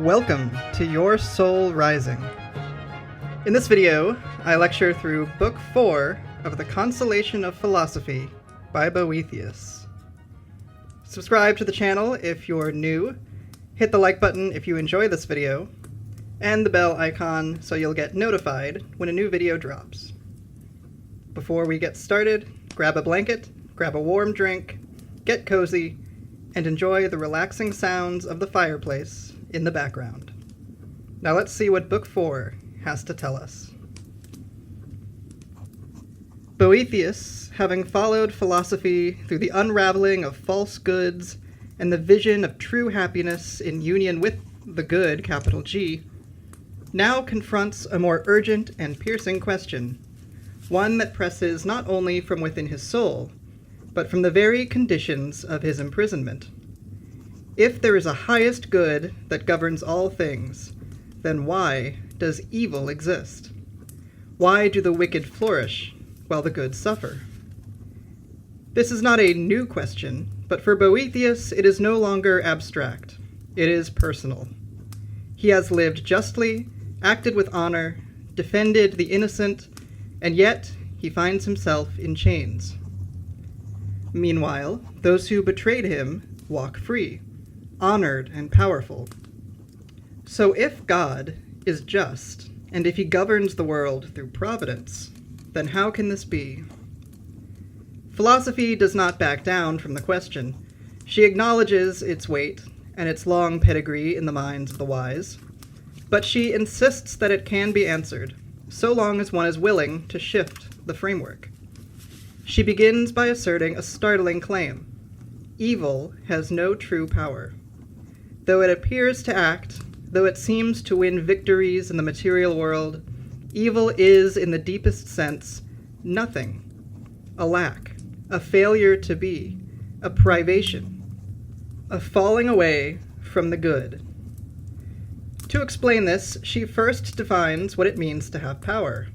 Welcome to Your Soul Rising. In this video, I lecture through Book 4 of the Consolation of Philosophy by Boethius. Subscribe to the channel if you're new, hit the like button if you enjoy this video, and the bell icon so you'll get notified when a new video drops. Before we get started, grab a blanket, grab a warm drink, get cozy, and enjoy the relaxing sounds of the fireplace in the background. Now let's see what Book 4 has to tell us. Boethius, having followed philosophy through the unraveling of false goods and the vision of true happiness in union with the good, capital G, now confronts a more urgent and piercing question, one that presses not only from within his soul, but from the very conditions of his imprisonment. If there is a highest good that governs all things, then why does evil exist? Why do the wicked flourish while the good suffer? This is not a new question, but for Boethius it is no longer abstract. It is personal. He has lived justly, acted with honor, defended the innocent, and yet he finds himself in chains. Meanwhile, those who betrayed him walk free, honored and powerful. So if God is just, and if he governs the world through providence, then how can this be? Philosophy does not back down from the question. She acknowledges its weight and its long pedigree in the minds of the wise, but she insists that it can be answered, so long as one is willing to shift the framework. She begins by asserting a startling claim. Evil has no true power. Though it appears to act, though it seems to win victories in the material world, evil is, in the deepest sense, nothing, a lack, a failure to be, a privation, a falling away from the good. To explain this, she first defines what it means to have power.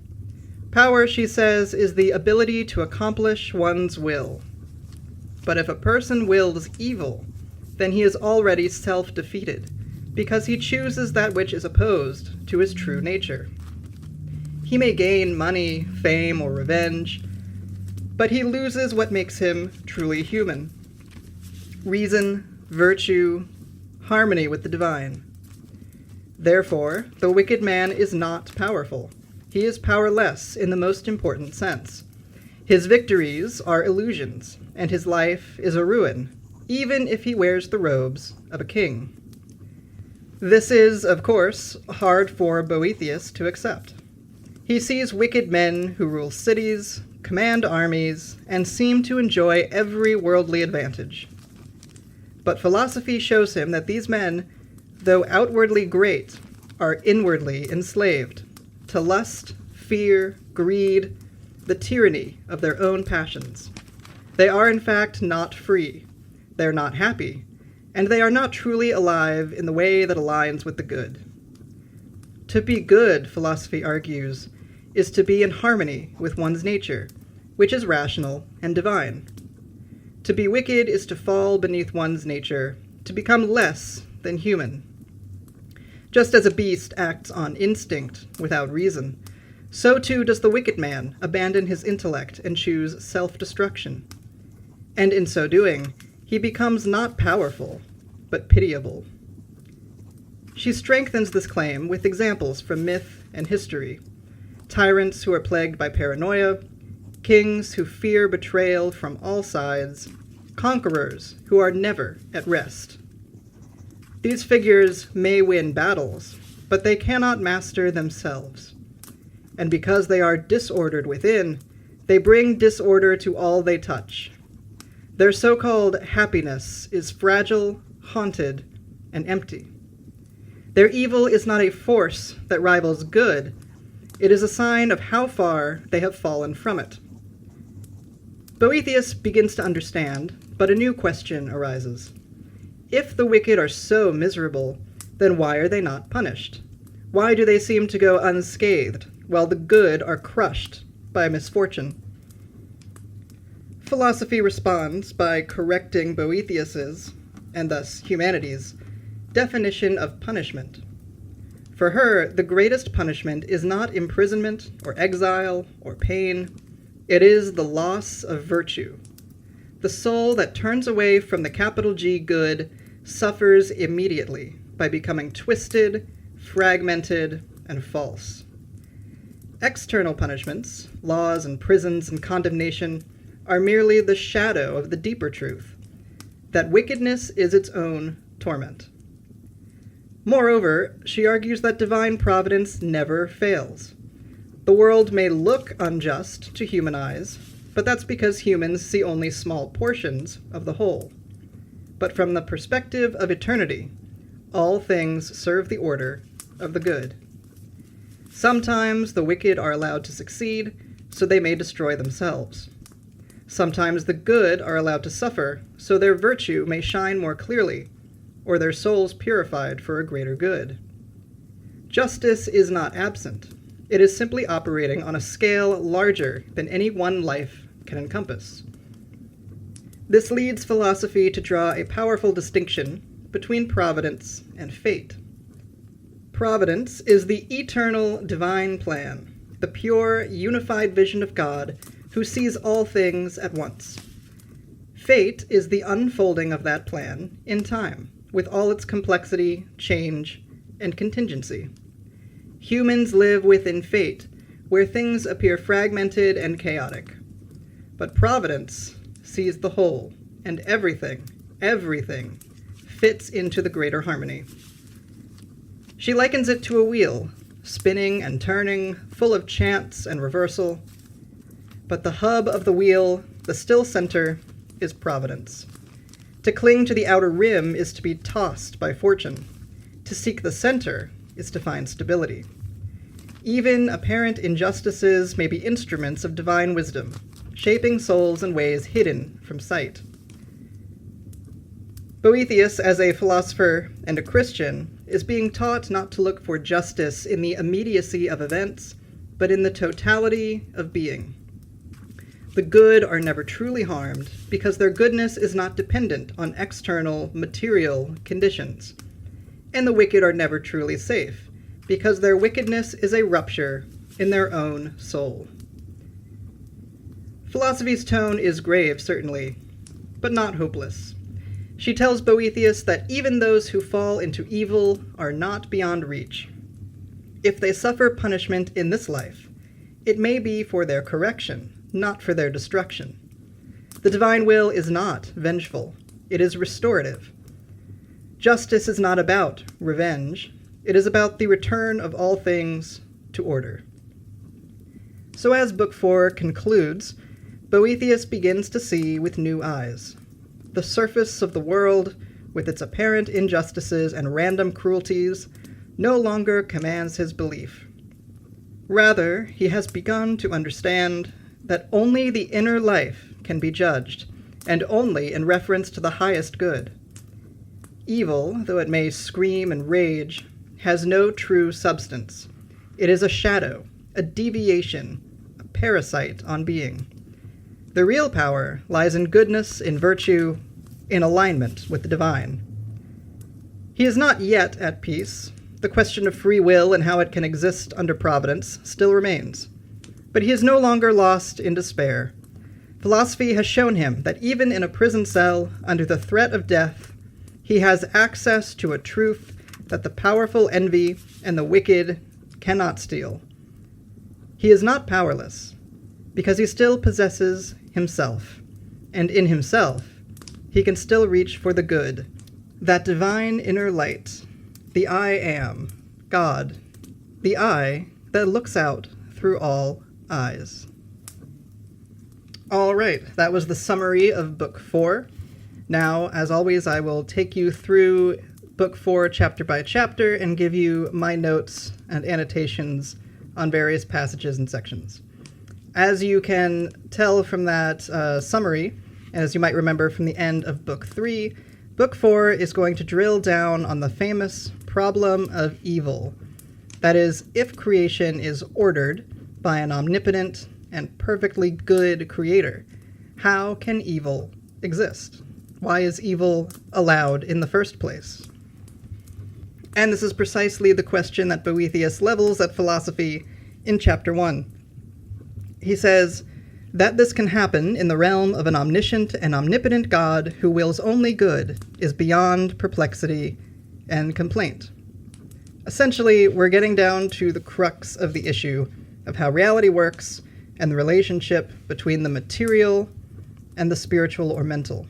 Power, she says, is the ability to accomplish one's will. But if a person wills evil, then he is already self-defeated, because he chooses that which is opposed to his true nature. He may gain money, fame, or revenge, but he loses what makes him truly human: reason, virtue, harmony with the divine. Therefore, the wicked man is not powerful. He is powerless in the most important sense. His victories are illusions, and his life is a ruin, even if he wears the robes of a king. This is, of course, hard for Boethius to accept. He sees wicked men who rule cities, command armies, and seem to enjoy every worldly advantage. But philosophy shows him that these men, though outwardly great, are inwardly enslaved to lust, fear, greed, the tyranny of their own passions. They are in fact not free, they are not happy, and they are not truly alive in the way that aligns with the good. To be good, philosophy argues, is to be in harmony with one's nature, which is rational and divine. To be wicked is to fall beneath one's nature, to become less than human. Just as a beast acts on instinct without reason, so too does the wicked man abandon his intellect and choose self-destruction. And in so doing, he becomes not powerful, but pitiable. She strengthens this claim with examples from myth and history: tyrants who are plagued by paranoia, kings who fear betrayal from all sides, conquerors who are never at rest. These figures may win battles, but they cannot master themselves. And because they are disordered within, they bring disorder to all they touch. Their so-called happiness is fragile, haunted, and empty. Their evil is not a force that rivals good, it is a sign of how far they have fallen from it. Boethius begins to understand, but a new question arises. If the wicked are so miserable, then why are they not punished? Why do they seem to go unscathed, while the good are crushed by misfortune? Philosophy responds by correcting Boethius's, and thus humanity's, definition of punishment. For her, the greatest punishment is not imprisonment or exile or pain. It is the loss of virtue. The soul that turns away from the capital G good suffers immediately by becoming twisted, fragmented, and false. External punishments, laws and prisons and condemnation, are merely the shadow of the deeper truth, that wickedness is its own torment. Moreover, she argues that divine providence never fails. The world may look unjust to human eyes, but that's because humans see only small portions of the whole. But from the perspective of eternity, all things serve the order of the good. Sometimes the wicked are allowed to succeed, so they may destroy themselves. Sometimes the good are allowed to suffer, so their virtue may shine more clearly, or their souls purified for a greater good. Justice is not absent. It is simply operating on a scale larger than any one life can encompass. This leads philosophy to draw a powerful distinction between providence and fate. Providence is the eternal divine plan, the pure, unified vision of God who sees all things at once. Fate is the unfolding of that plan in time, with all its complexity, change, and contingency. Humans live within fate, where things appear fragmented and chaotic. But providence sees the whole, and everything fits into the greater harmony. She likens it to a wheel, spinning and turning, full of chance and reversal. But the hub of the wheel, the still center, is providence. To cling to the outer rim is to be tossed by fortune. To seek the center is to find stability. Even apparent injustices may be instruments of divine wisdom, shaping souls in ways hidden from sight. Boethius, as a philosopher and a Christian, is being taught not to look for justice in the immediacy of events, but in the totality of being. The good are never truly harmed because their goodness is not dependent on external, material conditions. And the wicked are never truly safe because their wickedness is a rupture in their own soul. Philosophy's tone is grave, certainly, but not hopeless. She tells Boethius that even those who fall into evil are not beyond reach. If they suffer punishment in this life, it may be for their correction, not for their destruction. The divine will is not vengeful. It is restorative. Justice is not about revenge. It is about the return of all things to order. So as Book 4 concludes, Boethius begins to see with new eyes. The surface of the world, with its apparent injustices and random cruelties, no longer commands his belief. Rather, he has begun to understand that only the inner life can be judged, and only in reference to the highest good. Evil, though it may scream and rage, has no true substance. It is a shadow, a deviation, a parasite on being. The real power lies in goodness, in virtue, in alignment with the divine. He is not yet at peace. The question of free will and how it can exist under providence still remains. But he is no longer lost in despair. Philosophy has shown him that even in a prison cell, under the threat of death, he has access to a truth that the powerful envy and the wicked cannot steal. He is not powerless, because he still possesses himself, and in himself, he can still reach for the good, that divine inner light, the I am, God, the I that looks out through all eyes. All right, that was the summary of Book 4. Now, as always, I will take you through Book 4 chapter by chapter and give you my notes and annotations on various passages and sections. As you can tell from that summary, and as you might remember from the end of Book 3, Book 4 is going to drill down on the famous problem of evil. That is, if creation is ordered by an omnipotent and perfectly good creator, how can evil exist? Why is evil allowed in the first place? And this is precisely the question that Boethius levels at philosophy in chapter 1. He says, that this can happen in the realm of an omniscient and omnipotent God who wills only good is beyond perplexity and complaint. Essentially, we're getting down to the crux of the issue of how reality works and the relationship between the material and the spiritual or mental.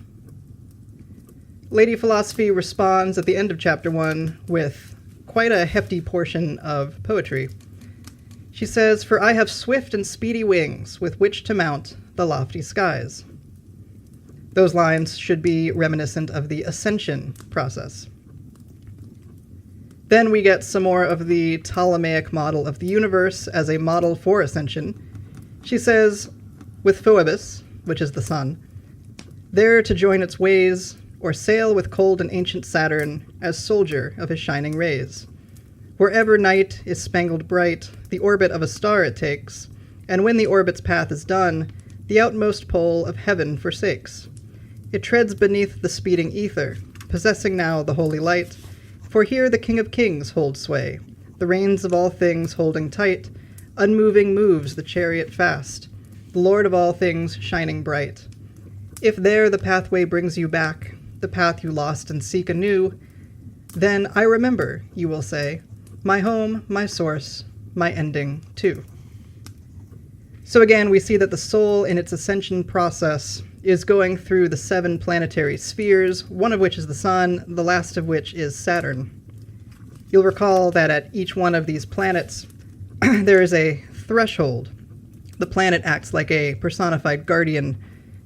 Lady Philosophy responds at the end of chapter 1 with quite a hefty portion of poetry. She says, "For I have swift and speedy wings with which to mount the lofty skies." Those lines should be reminiscent of the ascension process. Then we get some more of the Ptolemaic model of the universe as a model for ascension. She says, with Phoebus, which is the sun, there to join its ways, or sail with cold and ancient Saturn as soldier of his shining rays. Wherever night is spangled bright, the orbit of a star it takes, and when the orbit's path is done, the outmost pole of heaven forsakes. It treads beneath the speeding ether, possessing now the holy light, for here the King of Kings holds sway, the reins of all things holding tight, unmoving moves the chariot fast, the Lord of all things shining bright. If there the pathway brings you back, the path you lost and seek anew, then I remember, you will say, my home, my source, my ending, too. So again, we see that the soul in its ascension process is going through the 7 planetary spheres, one of which is the sun, the last of which is Saturn. You'll recall that at each one of these planets, there is a threshold. The planet acts like a personified guardian,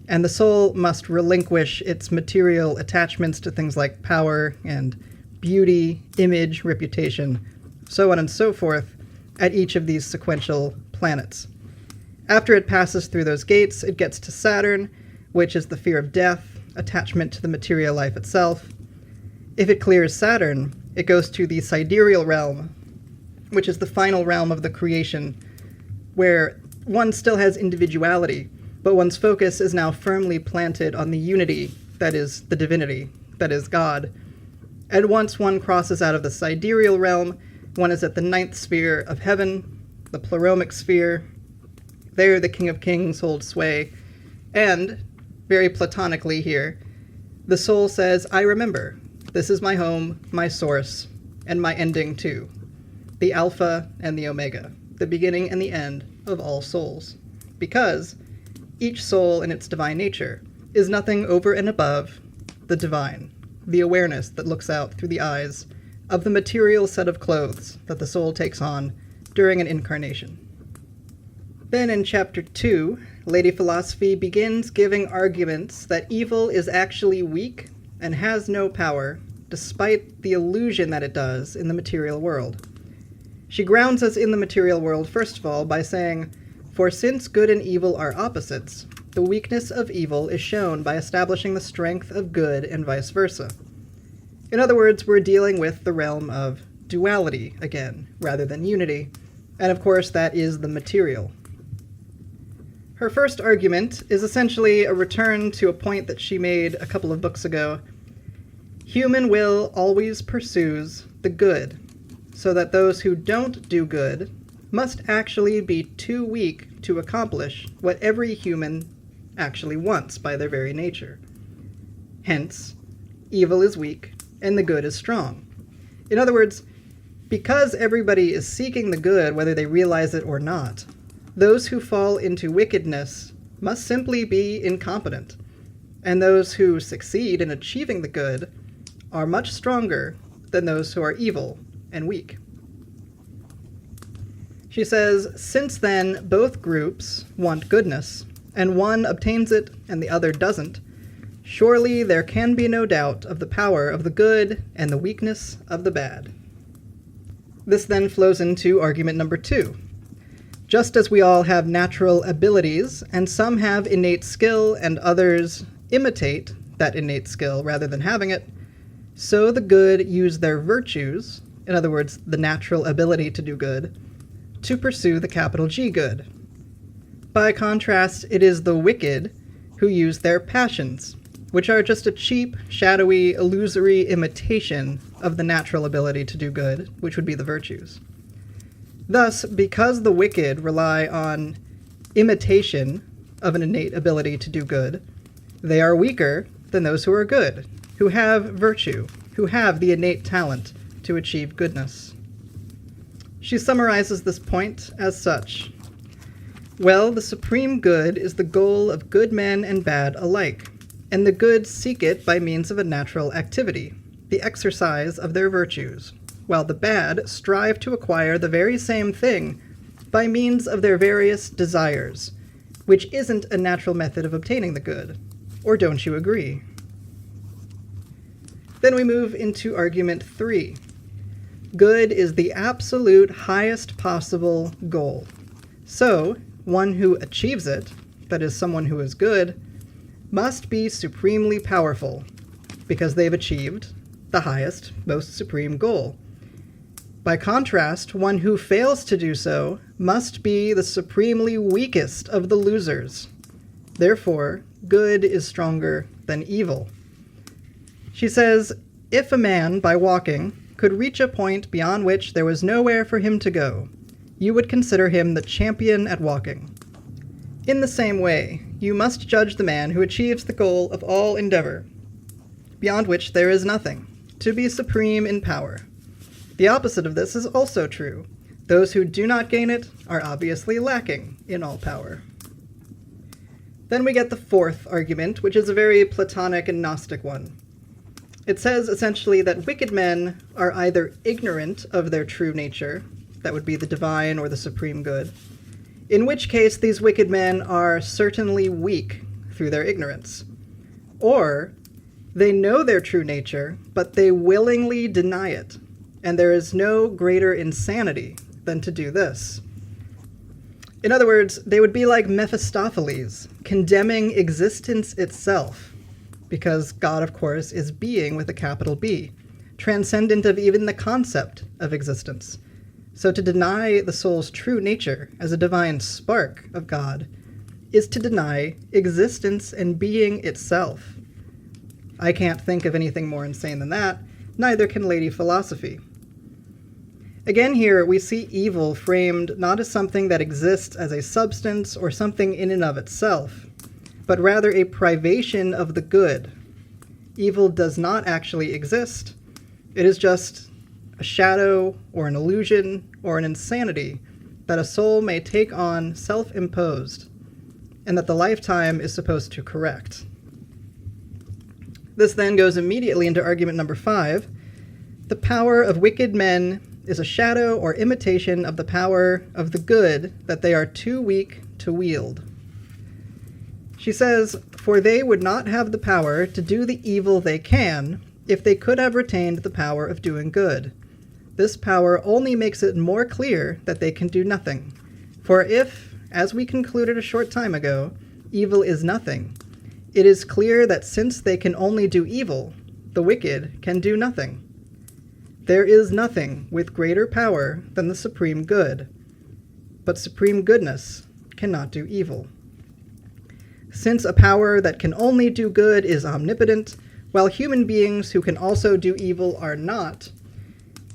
and the soul must relinquish its material attachments to things like power and beauty, image, reputation, so on and so forth, at each of these sequential planets. After it passes through those gates, it gets to Saturn, which is the fear of death, attachment to the material life itself. If it clears Saturn, it goes to the sidereal realm, which is the final realm of the creation, where one still has individuality, but one's focus is now firmly planted on the unity that is the divinity, that is God. And once one crosses out of the sidereal realm, one is at the 9th sphere of heaven, the pleromic sphere. There the King of Kings holds sway, and, very platonically here, the soul says, I remember, this is my home, my source, and my ending too, the Alpha and the Omega, the beginning and the end of all souls, because each soul in its divine nature is nothing over and above the divine, the awareness that looks out through the eyes of the material set of clothes that the soul takes on during an incarnation. Then in chapter 2, Lady Philosophy begins giving arguments that evil is actually weak and has no power, despite the illusion that it does in the material world. She grounds us in the material world, first of all, by saying, for since good and evil are opposites, the weakness of evil is shown by establishing the strength of good and vice versa. In other words, we're dealing with the realm of duality again, rather than unity, and of course that is the material. Her first argument is essentially a return to a point that she made a couple of books ago. Human will always pursues the good, so that those who don't do good must actually be too weak to accomplish what every human actually wants by their very nature. Hence, evil is weak, and the good is strong. In other words, because everybody is seeking the good whether they realize it or not, those who fall into wickedness must simply be incompetent, and those who succeed in achieving the good are much stronger than those who are evil and weak. She says, since then both groups want goodness, and one obtains it and the other doesn't, surely there can be no doubt of the power of the good and the weakness of the bad. This then flows into argument number 2. Just as we all have natural abilities, and some have innate skill and others imitate that innate skill rather than having it, so the good use their virtues, in other words, the natural ability to do good, to pursue the capital G good. By contrast, it is the wicked who use their passions, which are just a cheap, shadowy, illusory imitation of the natural ability to do good, which would be the virtues. Thus, because the wicked rely on imitation of an innate ability to do good, they are weaker than those who are good, who have virtue, who have the innate talent to achieve goodness. She summarizes this point as such: well, the supreme good is the goal of good men and bad alike, and the good seek it by means of a natural activity, the exercise of their virtues, while the bad strive to acquire the very same thing by means of their various desires, which isn't a natural method of obtaining the good. Or don't you agree? Then we move into argument 3. Good is the absolute highest possible goal. So, one who achieves it, that is, someone who is good, must be supremely powerful, because they've achieved the highest, most supreme goal. By contrast, one who fails to do so must be the supremely weakest of the losers. Therefore, good is stronger than evil. She says, if a man, by walking, could reach a point beyond which there was nowhere for him to go, you would consider him the champion at walking. In the same way, you must judge the man who achieves the goal of all endeavor, beyond which there is nothing, to be supreme in power. The opposite of this is also true. Those who do not gain it are obviously lacking in all power. Then we get the fourth argument, which is a very Platonic and Gnostic one. It says essentially that wicked men are either ignorant of their true nature, that would be the divine or the supreme good, in which case these wicked men are certainly weak through their ignorance, or they know their true nature, but they willingly deny it, and there is no greater insanity than to do this. In other words, they would be like Mephistopheles, condemning existence itself, because God, of course, is being with a capital B, transcendent of even the concept of existence. So to deny the soul's true nature as a divine spark of God is to deny existence and being itself. I can't think of anything more insane than that, neither can Lady Philosophy. Again here, we see evil framed not as something that exists as a substance or something in and of itself, but rather a privation of the good. Evil does not actually exist. It is just a shadow or an illusion or an insanity that a soul may take on self-imposed, and that the lifetime is supposed to correct. This then goes immediately into argument number 5. The power of wicked men is a shadow or imitation of the power of the good that they are too weak to wield. She says, for they would not have the power to do the evil they can if they could have retained the power of doing good. This power only makes it more clear that they can do nothing. For if, as we concluded a short time ago, evil is nothing, it is clear that since they can only do evil, the wicked can do nothing. There is nothing with greater power than the supreme good, but supreme goodness cannot do evil. Since a power that can only do good is omnipotent, while human beings who can also do evil are not,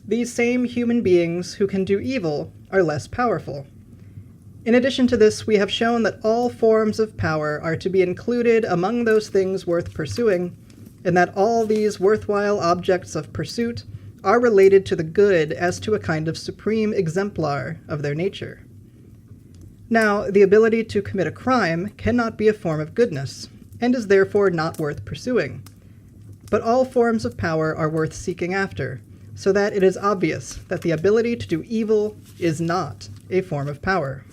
these same human beings who can do evil are less powerful. In addition to this, we have shown that all forms of power are to be included among those things worth pursuing, and that all these worthwhile objects of pursuit are related to the good as to a kind of supreme exemplar of their nature. Now, the ability to commit a crime cannot be a form of goodness, and is therefore not worth pursuing. But all forms of power are worth seeking after, so that it is obvious that the ability to do evil is not a form of power.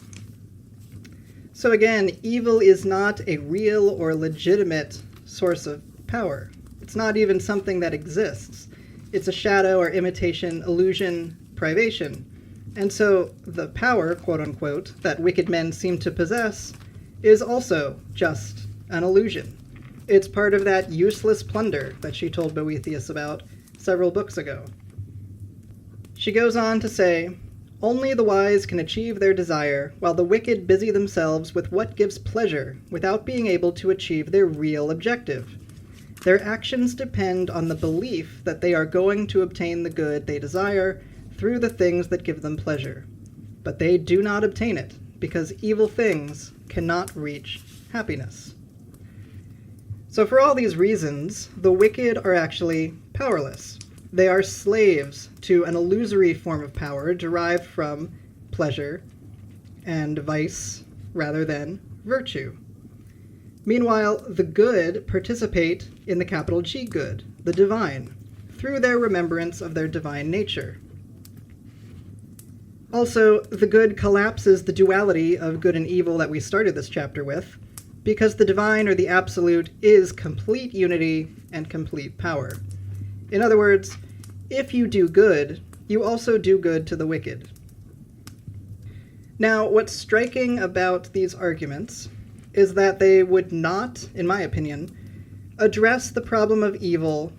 So again, evil is not a real or legitimate source of power. It's not even something that exists. It's a shadow or imitation, illusion, privation. And so the power, quote-unquote, that wicked men seem to possess is also just an illusion. It's part of that useless plunder that she told Boethius about several books ago. She goes on to say, only the wise can achieve their desire, while the wicked busy themselves with what gives pleasure, without being able to achieve their real objective. Their actions depend on the belief that they are going to obtain the good they desire through the things that give them pleasure. But they do not obtain it, because evil things cannot reach happiness. So for all these reasons, the wicked are actually powerless. They are slaves to an illusory form of power derived from pleasure and vice rather than virtue. Meanwhile, the good participate in the capital G good, the divine, through their remembrance of their divine nature. Also, the good collapses the duality of good and evil that we started this chapter with, because the divine or the absolute is complete unity and complete power. In other words, if you do good, you also do good to the wicked. Now, what's striking about these arguments is that they would not, in my opinion, address the problem of evil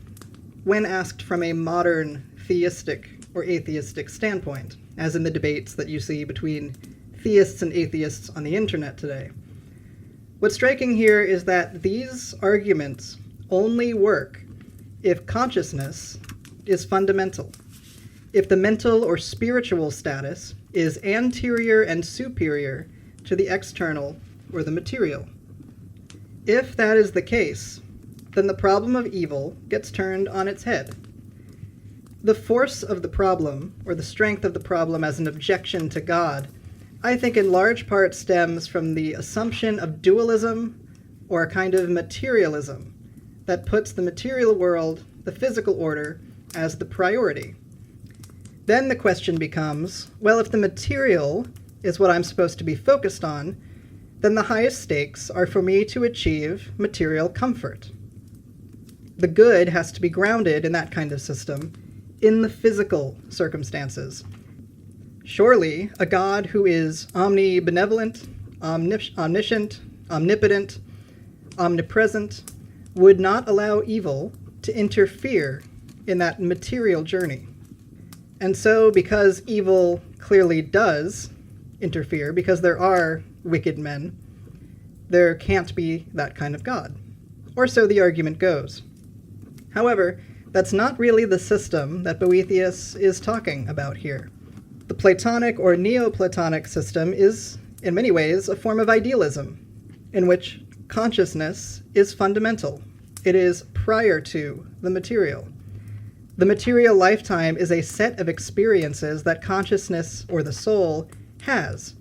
when asked from a modern theistic or atheistic standpoint, as in the debates that you see between theists and atheists on the internet today. What's striking here is that these arguments only work if consciousness is fundamental, if the mental or spiritual status is anterior and superior to the external or the material. If that is the case, then the problem of evil gets turned on its head. The force of the problem, or the strength of the problem as an objection to God, I think in large part stems from the assumption of dualism or a kind of materialism that puts the material world, the physical order, as the priority. Then the question becomes, well, if the material is what I'm supposed to be focused on, then the highest stakes are for me to achieve material comfort. The good has to be grounded in that kind of system, in the physical circumstances. Surely, a God who is omnibenevolent, omniscient, omnipotent, omnipresent, would not allow evil to interfere in that material journey. And so, because evil clearly does interfere, because there are wicked men, there can't be that kind of God. Or so the argument goes. However, that's not really the system that Boethius is talking about here. The Platonic or Neoplatonic system is, in many ways, a form of idealism, in which consciousness is fundamental. It is prior to the material. The material lifetime is a set of experiences that consciousness, or the soul, has,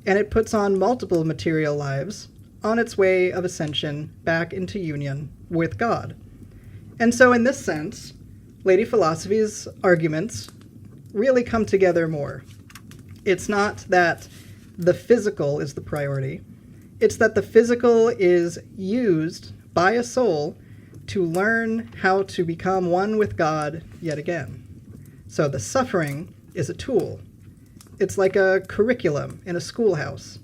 and it puts on multiple material lives on its way of ascension back into union with God. And so in this sense, Lady Philosophy's arguments really come together more. It's not that the physical is the priority, it's that the physical is used by a soul to learn how to become one with God yet again. So the suffering is a tool. It's like a curriculum in a schoolhouse.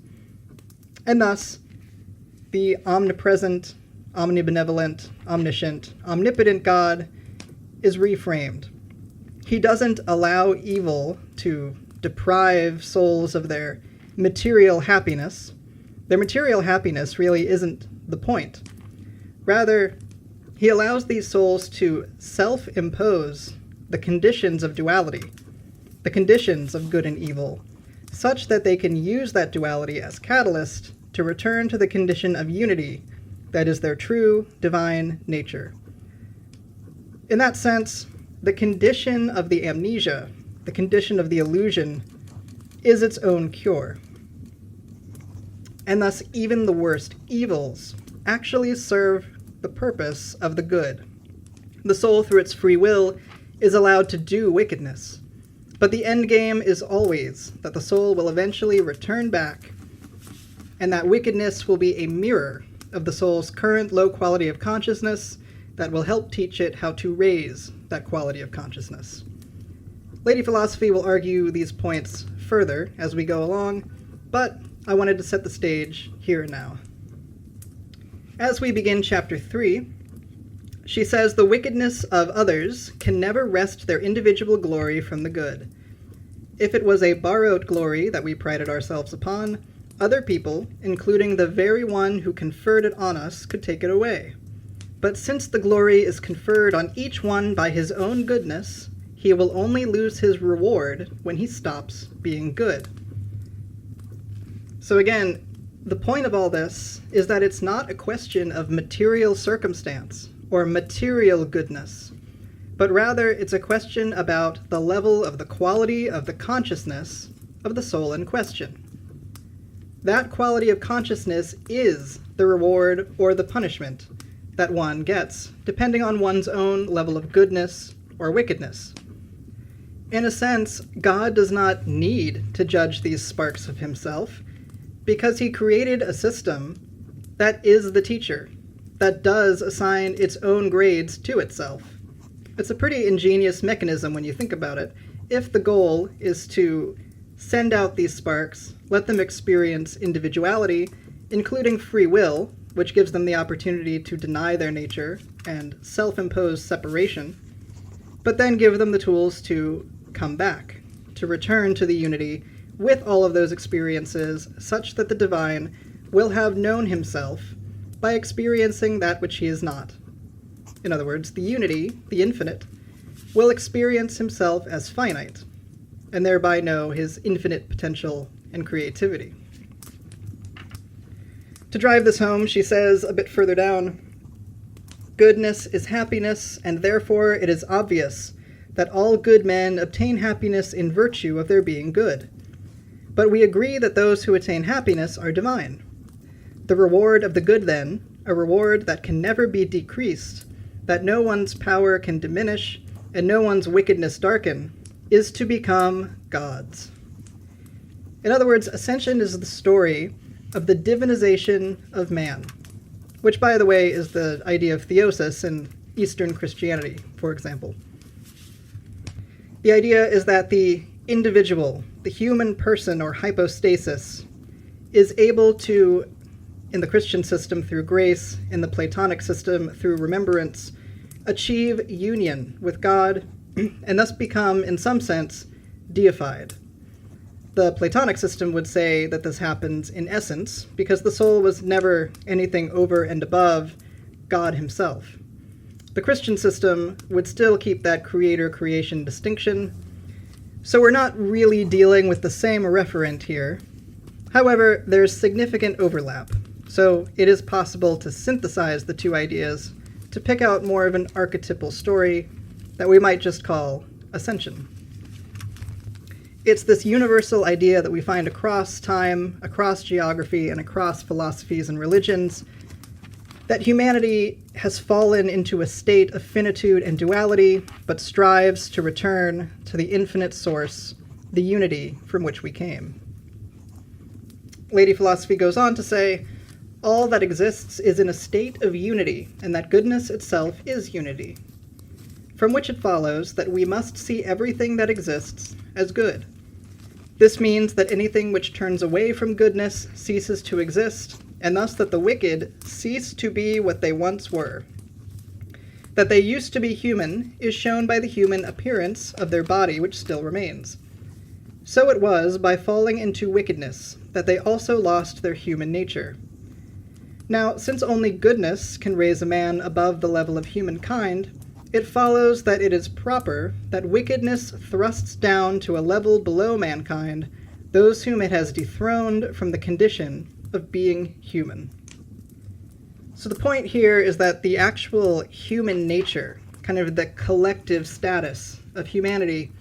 And thus, the omnipresent, omnibenevolent, omniscient, omnipotent God is reframed. He doesn't allow evil to deprive souls of their material happiness. Their material happiness really isn't the point. Rather, he allows these souls to self-impose the conditions of duality, the conditions of good and evil, such that they can use that duality as catalyst to return to the condition of unity that is their true divine nature. In that sense, the condition of the amnesia, the condition of the illusion, is its own cure. And thus even the worst evils actually serve the purpose of the good. The soul, through its free will, is allowed to do wickedness, but the end game is always that the soul will eventually return back, and that wickedness will be a mirror of the soul's current low quality of consciousness that will help teach it how to raise that quality of consciousness. Lady Philosophy will argue these points further as we go along, but I wanted to set the stage here and now. As we begin chapter 3, she says the wickedness of others can never wrest their individual glory from the good. If it was a borrowed glory that we prided ourselves upon, other people, including the very one who conferred it on us, could take it away. But since the glory is conferred on each one by his own goodness, he will only lose his reward when he stops being good. So again, the point of all this is that it's not a question of material circumstance or material goodness, but rather it's a question about the level of the quality of the consciousness of the soul in question. That quality of consciousness is the reward or the punishment that one gets, depending on one's own level of goodness or wickedness. In a sense, God does not need to judge these sparks of himself, because he created a system that is the teacher, that does assign its own grades to itself. It's a pretty ingenious mechanism when you think about it. If the goal is to send out these sparks, let them experience individuality, including free will, which gives them the opportunity to deny their nature and self-impose separation, but then give them the tools to come back, to return to the unity with all of those experiences, such that the divine will have known himself by experiencing that which he is not. In other words, the unity, the infinite, will experience himself as finite, and thereby know his infinite potential and creativity. To drive this home, she says a bit further down, "Goodness is happiness, and therefore it is obvious that all good men obtain happiness in virtue of their being good. But we agree that those who attain happiness are divine. The reward of the good, then, a reward that can never be decreased, that no one's power can diminish, and no one's wickedness darken, is to become God's." In other words, ascension is the story of the divinization of man, which, by the way, is the idea of theosis in Eastern Christianity, for example. The idea is that the individual, the human person or hypostasis, is able to, in the Christian system through grace, in the Platonic system through remembrance, achieve union with God and thus become, in some sense, deified. The Platonic system would say that this happens in essence because the soul was never anything over and above God himself. The Christian system would still keep that creator-creation distinction, so we're not really dealing with the same referent here. However, there's significant overlap, so it is possible to synthesize the two ideas to pick out more of an archetypal story that we might just call ascension. It's this universal idea that we find across time, across geography, and across philosophies and religions, that humanity has fallen into a state of finitude and duality, but strives to return to the infinite source, the unity from which we came. Lady Philosophy goes on to say, "All that exists is in a state of unity, and that goodness itself is unity, from which it follows that we must see everything that exists as good. This means that anything which turns away from goodness ceases to exist, and thus that the wicked cease to be what they once were. That they used to be human is shown by the human appearance of their body, which still remains. So it was by falling into wickedness that they also lost their human nature. Now, since only goodness can raise a man above the level of humankind, it follows that it is proper that wickedness thrusts down to a level below mankind those whom it has dethroned from the condition of being human." So the point here is that the actual human nature, kind of the collective status of humanity,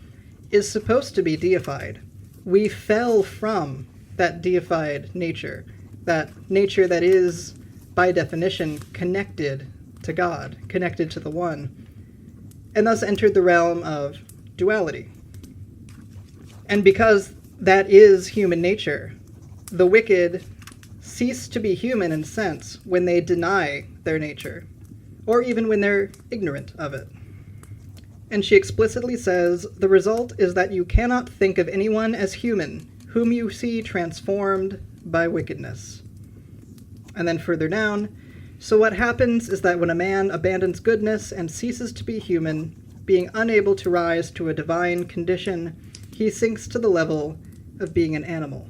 is supposed to be deified. We fell from that deified nature, that nature that is, by definition, connected to God, connected to the One, and thus entered the realm of duality. And because that is human nature, the wicked cease to be human in a sense when they deny their nature, or even when they're ignorant of it. And she explicitly says, "The result is that you cannot think of anyone as human whom you see transformed by wickedness." And then further down, "So what happens is that when a man abandons goodness and ceases to be human, being unable to rise to a divine condition, he sinks to the level of being an animal."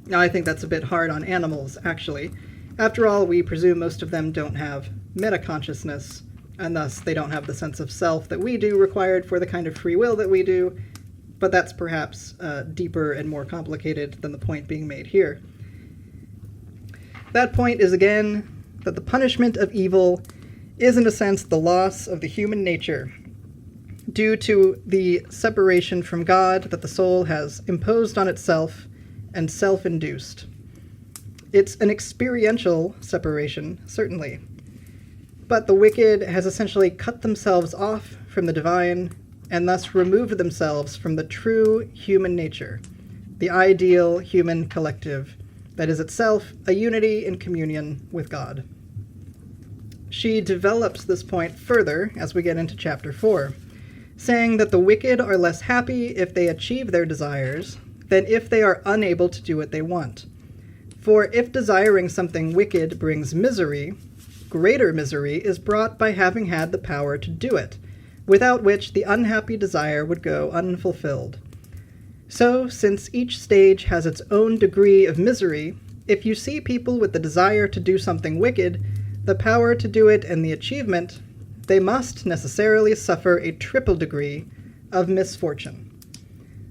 Now, I think that's a bit hard on animals, actually, After all, we presume most of them don't have metaconsciousness, and thus they don't have the sense of self that we do required for the kind of free will that we do, but that's perhaps deeper and more complicated than the point being made here. That point is, again, that the punishment of evil is, in a sense, the loss of the human nature due to the separation from God that the soul has imposed on itself and self-induced. It's an experiential separation, certainly, but the wicked has essentially cut themselves off from the divine and thus removed themselves from the true human nature, the ideal human collective that is itself a unity in communion with God. She develops this point further as we get into chapter 4, saying that the wicked are less happy if they achieve their desires than if they are unable to do what they want. For if desiring something wicked brings misery, greater misery is brought by having had the power to do it, without which the unhappy desire would go unfulfilled. So, since each stage has its own degree of misery, if you see people with the desire to do something wicked, the power to do it, and the achievement, they must necessarily suffer a triple degree of misfortune.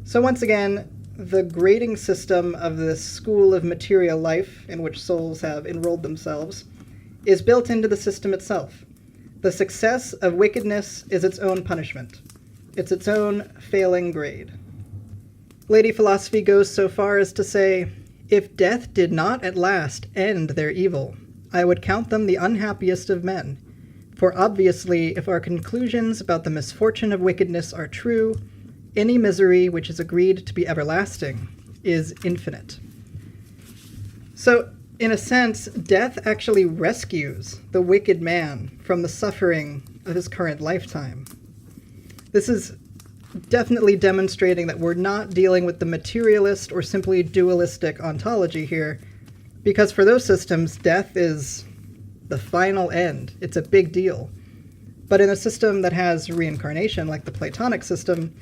So once again, the grading system of this school of material life in which souls have enrolled themselves is built into the system itself. The success of wickedness is its own punishment. It's its own failing grade. Lady Philosophy goes so far as to say, "If death did not at last end their evil, I would count them the unhappiest of men. For obviously, if our conclusions about the misfortune of wickedness are true, any misery which is agreed to be everlasting is infinite." So, in a sense, death actually rescues the wicked man from the suffering of his current lifetime. This is definitely demonstrating that we're not dealing with the materialist or simply dualistic ontology here, because for those systems, death is the final end. It's a big deal. But in a system that has reincarnation, like the Platonic system,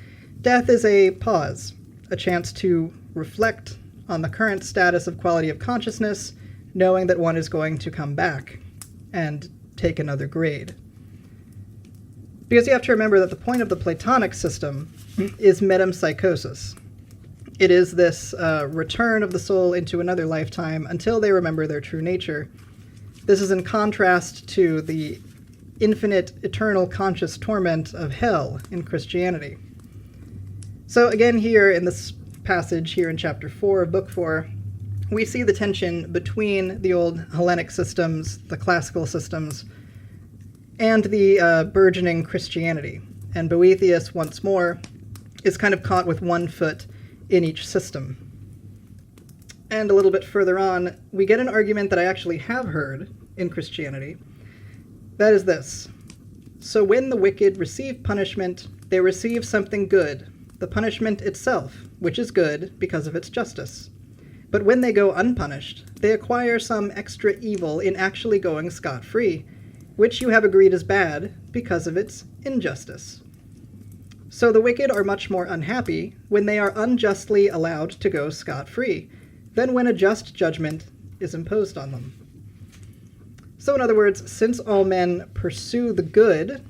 death is a pause, a chance to reflect on the current status of quality of consciousness, knowing that one is going to come back and take another grade. Because you have to remember that the point of the Platonic system is metempsychosis. It is this return of the soul into another lifetime until they remember their true nature. This is in contrast to the infinite, eternal conscious torment of hell in Christianity. So again here in this passage, here in chapter 4 of book 4, we see the tension between the old Hellenic systems, the classical systems, and the burgeoning Christianity. And Boethius, once more, is kind of caught with one foot in each system. And a little bit further on, we get an argument that I actually have heard in Christianity. That is this: so when the wicked receive punishment, they receive something good, the punishment itself, which is good because of its justice. But when they go unpunished, they acquire some extra evil in actually going scot-free, which you have agreed is bad because of its injustice. So the wicked are much more unhappy when they are unjustly allowed to go scot-free than when a just judgment is imposed on them. So in other words, since all men pursue the good,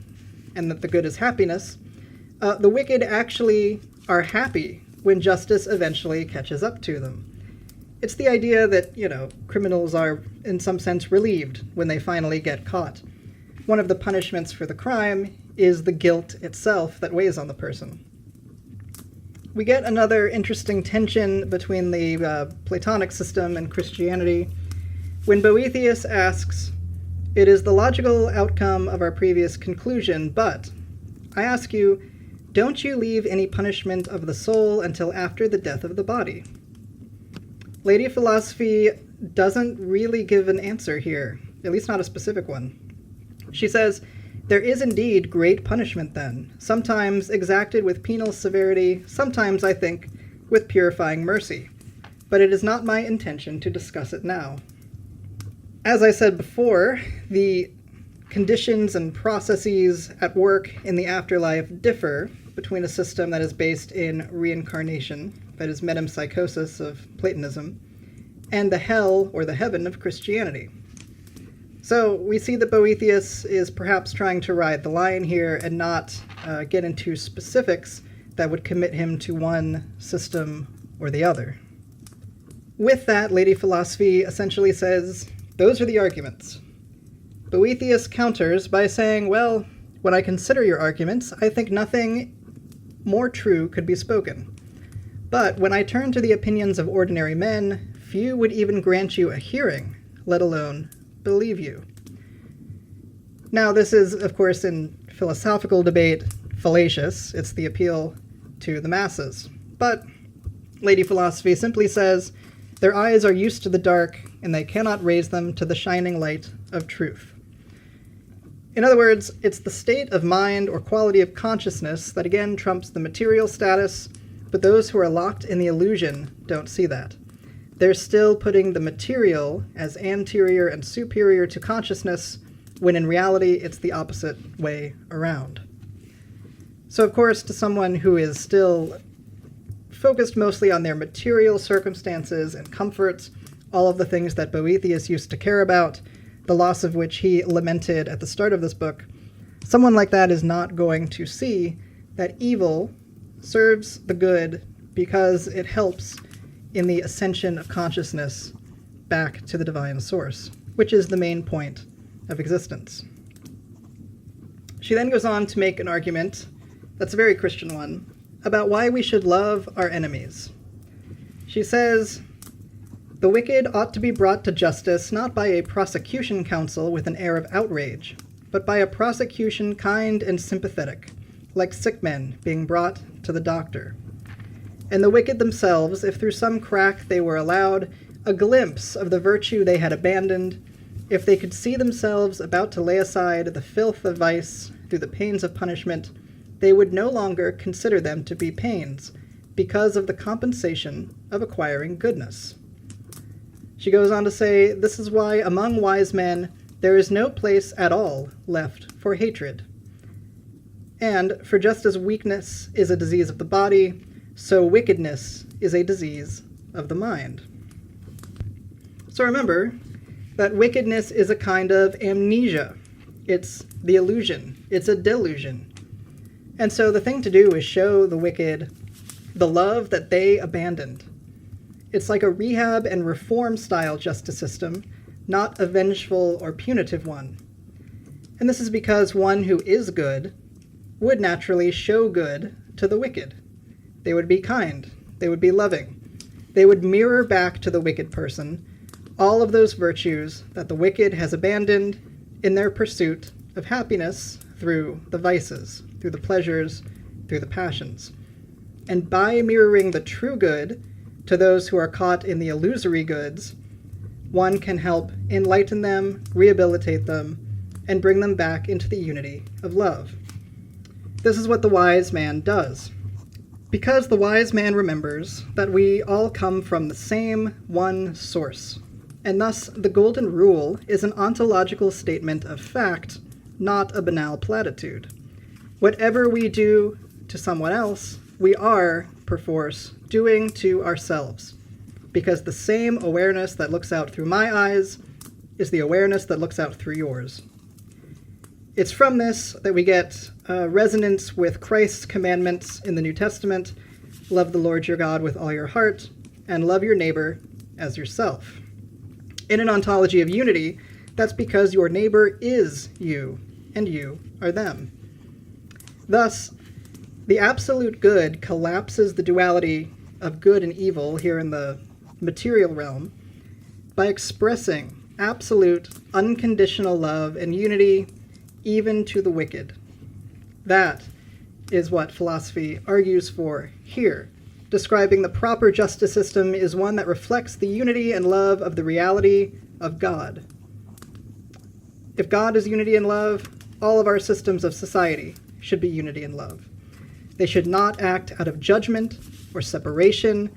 and that the good is happiness, the wicked actually are happy when justice eventually catches up to them. It's the idea that, criminals are, in some sense, relieved when they finally get caught. One of the punishments for the crime is the guilt itself that weighs on the person. We get another interesting tension between the Platonic system and Christianity when Boethius asks, "It is the logical outcome of our previous conclusion, but I ask you, don't you leave any punishment of the soul until after the death of the body?" Lady Philosophy doesn't really give an answer here, at least not a specific one. She says, "There is indeed great punishment then, sometimes exacted with penal severity, sometimes, I think, with purifying mercy. But it is not my intention to discuss it now." As I said before, the conditions and processes at work in the afterlife differ between a system that is based in reincarnation, that is metempsychosis of Platonism, and the hell or the heaven of Christianity. So we see that Boethius is perhaps trying to ride the line here and not get into specifics that would commit him to one system or the other. With that, Lady Philosophy essentially says, those are the arguments. Boethius counters by saying, well, when I consider your arguments, I think nothing more true could be spoken. But when I turn to the opinions of ordinary men, few would even grant you a hearing, let alone believe you. Now, this is, of course, in philosophical debate, fallacious. It's the appeal to the masses. But Lady Philosophy simply says, their eyes are used to the dark, and they cannot raise them to the shining light of truth. In other words, it's the state of mind or quality of consciousness that again trumps the material status, but those who are locked in the illusion don't see that. They're still putting the material as anterior and superior to consciousness, when in reality it's the opposite way around. So of course, to someone who is still focused mostly on their material circumstances and comforts, all of the things that Boethius used to care about, the loss of which he lamented at the start of this book, someone like that is not going to see that evil serves the good because it helps in the ascension of consciousness back to the divine source, which is the main point of existence. She then goes on to make an argument that's a very Christian one about why we should love our enemies. She says, the wicked ought to be brought to justice not by a prosecution council with an air of outrage, but by a prosecution kind and sympathetic, like sick men being brought to the doctor. And the wicked themselves, if through some crack they were allowed a glimpse of the virtue they had abandoned, if they could see themselves about to lay aside the filth of vice through the pains of punishment, they would no longer consider them to be pains, because of the compensation of acquiring goodness. She goes on to say, this is why among wise men there is no place at all left for hatred. And for just as weakness is a disease of the body, so wickedness is a disease of the mind. So remember that wickedness is a kind of amnesia. It's the illusion. It's a delusion. And so the thing to do is show the wicked the love that they abandoned. It's like a rehab and reform style justice system, not a vengeful or punitive one. And this is because one who is good would naturally show good to the wicked. They would be kind. They would be loving. They would mirror back to the wicked person all of those virtues that the wicked has abandoned in their pursuit of happiness through the vices, through the pleasures, through the passions. And by mirroring the true good to those who are caught in the illusory goods, one can help enlighten them, rehabilitate them, and bring them back into the unity of love. This is what the wise man does. Because the wise man remembers that we all come from the same one source, and thus the golden rule is an ontological statement of fact, not a banal platitude. Whatever we do to someone else, we are, perforce, doing to ourselves, because the same awareness that looks out through my eyes is the awareness that looks out through yours. It's from this that we get resonance with Christ's commandments in the New Testament: love the Lord your God with all your heart, and love your neighbor as yourself. In an ontology of unity, that's because your neighbor is you, and you are them. Thus, the absolute good collapses the duality of good and evil here in the material realm by expressing absolute, unconditional love and unity even to the wicked. That is what philosophy argues for here. Describing the proper justice system is one that reflects the unity and love of the reality of God. If God is unity and love, all of our systems of society should be unity and love. They should not act out of judgment or separation,